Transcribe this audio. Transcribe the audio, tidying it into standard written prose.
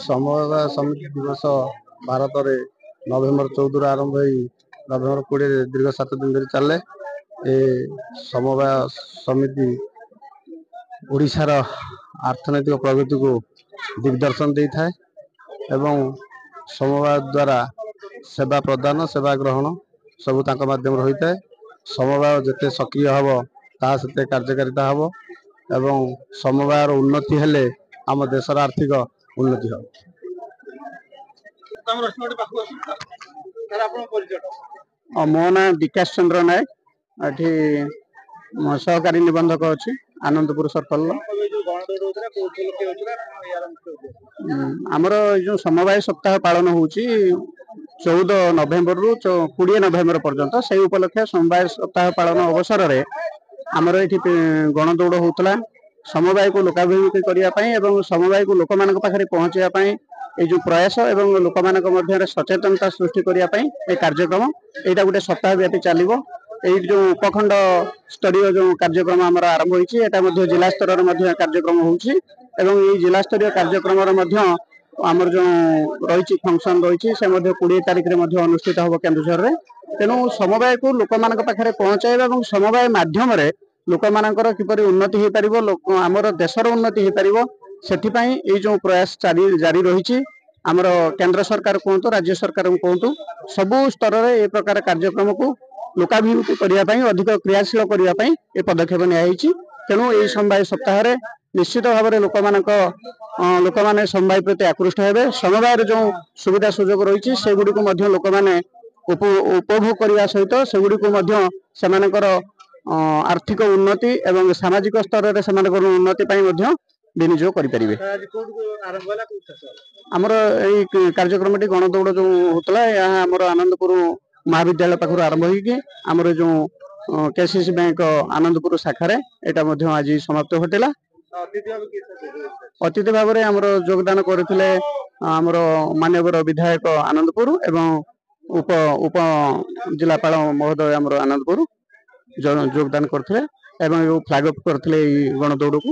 ସମବାୟ ସମିତି ଦିବସ ଭାରତରେ ନଭେମ୍ବର 14 ଆରମ୍ଭ ହୋଇ ନଭେମ୍ବର 20 ଦୀର୍ଘ 7 ଦିନ ଧରି ଚାଲେ। ଏ ସମବାୟ ସମିତି ଓଡ଼ିଶାର ଅର୍ଥନୈତିକ ପ୍ରଗତିକୁ ଦିଗଦର୍ଶନ ଦେଇଥାଏ ଏବଂ ସମବାୟ ଦ୍ୱାରା ସେବା ପ୍ରଦାନ ସେବା ଗ୍ରହଣ ସବୁ ତାଙ୍କ ମାଧ୍ୟମରେ ହୋଇଥାଏ। ସମବାୟ ଯେତେ ସକ୍ରିୟ ହେବ ତାହା ସେତେ କାର୍ଯ୍ୟକାରିତା ହେବ ଏବଂ ସମବାୟର ଉନ୍ନତି ହେଲେ ଆମ ଦେଶର ଆର୍ଥିକ ଉନ୍ନତି ହେବ। ମୋ ନାଁ ବିକାଶ ଚନ୍ଦ୍ର ନାୟକ, ଏଠି ସହକାରୀ ନିବନ୍ଧକ ଅଛି ଆନନ୍ଦପୁର ସର୍କଲ। ଆମର ଏ ଯେଉଁ ସମବାୟ ସପ୍ତାହ ପାଳନ ହେଉଛି 14 ନଭେମ୍ବରରୁ 20 ନଭେମ୍ବର ପର୍ଯ୍ୟନ୍ତ, ସେହି ଉପଲକ୍ଷେ ସମବାୟ ସପ୍ତାହ ପାଳନ ଅବସରରେ ଆମର ଏଠି ଗଣଦୌଡ଼ ହେଉଥିଲା। ସମବାୟକୁ ଲୋକାଭିମୁଖୀ କରିବା ପାଇଁ ଏବଂ ସମବାୟକୁ ଲୋକମାନଙ୍କ ପାଖରେ ପହଞ୍ଚିବା ପାଇଁ এই ଯେଉଁ ପ୍ରୟାସ ଏବଂ ଲୋକମାନଙ୍କ ମଧ୍ୟରେ ସଚେତନତା ସୃଷ୍ଟି କରିବା ପାଇଁ এই କାର୍ଯ୍ୟକ୍ରମ ଏଇଟା ଗୋଟେ ସପ୍ତାହ ବ୍ୟାପୀ ଚାଲିବ। ଏଇ ଯେଉଁ ଉପଖଣ୍ଡ ସ୍ତରୀୟ ଯେଉଁ କାର୍ଯ୍ୟକ୍ରମ ଆମର ଆରମ୍ଭ ହୋଇଛି, ଏଟା ମଧ୍ୟ ଜିଲ୍ଲା ସ୍ତରରେ ମଧ୍ୟ କାର୍ଯ୍ୟକ୍ରମ ହେଉଛି ଏବଂ এই ଜିଲ୍ଲା ସ୍ତରୀୟ କାର୍ଯ୍ୟକ୍ରମର ମଧ୍ୟ ଆମର ଯେଉଁ ରହିଛି ଫଙ୍କସନ ରହିଛି ସେ ମଧ୍ୟ 20 ତାରିଖରେ ମଧ୍ୟ ଅନୁଷ୍ଠିତ ହେବ କେନ୍ଦୁଝରରେ। ତେଣୁ ସମବାୟକୁ ଲୋକମାନଙ୍କ ପାଖରେ ପହଞ୍ଚାଇବା ଏବଂ ସମବାୟ ମାଧ୍ୟମରେ ଲୋକମାନଙ୍କର କିପରି ଉନ୍ନତି ହେଇପାରିବ, ଆମର ଦେଶର ଉନ୍ନତି ହେଇପାରିବ, ସେଥିପାଇଁ ଏଇ ଯେଉଁ ପ୍ରୟାସ ଜାରି ରହିଛି। ଆମର କେନ୍ଦ୍ର ସରକାର କୁହନ୍ତୁ, ରାଜ୍ୟ ସରକାର କୁହନ୍ତୁ, ସବୁ ସ୍ତରରେ ଏ ପ୍ରକାର କାର୍ଯ୍ୟକ୍ରମକୁ ଲୋକାଭିମୁଖୀ କରିବା ପାଇଁ ଅଧିକ କ୍ରିୟାଶୀଳ କରିବା ପାଇଁ ଏ ପଦକ୍ଷେପ ନିଆଯାଇଛି। ତେଣୁ ଏହି ସମବାୟ ସପ୍ତାହରେ ନିଶ୍ଚିତ ଭାବରେ ଲୋକମାନେ ସମବାୟ ପ୍ରତି ଆକୃଷ୍ଟ ହେବେ। ସମବାୟର ଯେଉଁ ସୁବିଧା ସୁଯୋଗ ରହିଛି ସେଗୁଡ଼ିକୁ ମଧ୍ୟ ଲୋକମାନେ ଉପଭୋଗ କରିବା ସହିତ ସେଗୁଡ଼ିକୁ ମଧ୍ୟ ସେମାନଙ୍କର ଆର୍ଥିକ ଉନ୍ନତି ଏବଂ ସାମାଜିକ ସ୍ତରରେ ସେମାନଙ୍କର ଉନ୍ନତି ପାଇଁ ମଧ୍ୟ ବିନିଯୋଗ କରିପାରିବେ। ଆମର ଏଇ କାର୍ଯ୍ୟକ୍ରମଟି ଗଣଦୌଡ଼ ଯେଉଁ ହେଉଥିଲା, ଏହା ଆମର ଆନନ୍ଦପୁର ମହାବିଦ୍ୟାଳୟ ପାଖରୁ ଆରମ୍ଭ ହୋଇକି ଆମର ଯେଉଁ କେସିସି ବ୍ୟାଙ୍କ ଆନନ୍ଦପୁର ଶାଖାରେ ଏଇଟା ମଧ୍ୟ ଆଜି ସମାପ୍ତ ଘଟିଲା। ଅତିଥି ଭାବରେ ଆମର ଯୋଗଦାନ କରିଥିଲେ ଆମର ମାନ୍ୟବର ବିଧାୟକ ଆନନ୍ଦପୁର ଏବଂ ଉପ ଜିଲ୍ଲାପାଳ ମହୋଦୟ ଆମର ଆନନ୍ଦପୁର ଯୋଗଦାନ କରିଥିଲେ ଏବଂ ଫ୍ଲାଗ ଅଫ୍ କରିଥିଲେ ଏଇ ଗଣଦୌଡ଼କୁ।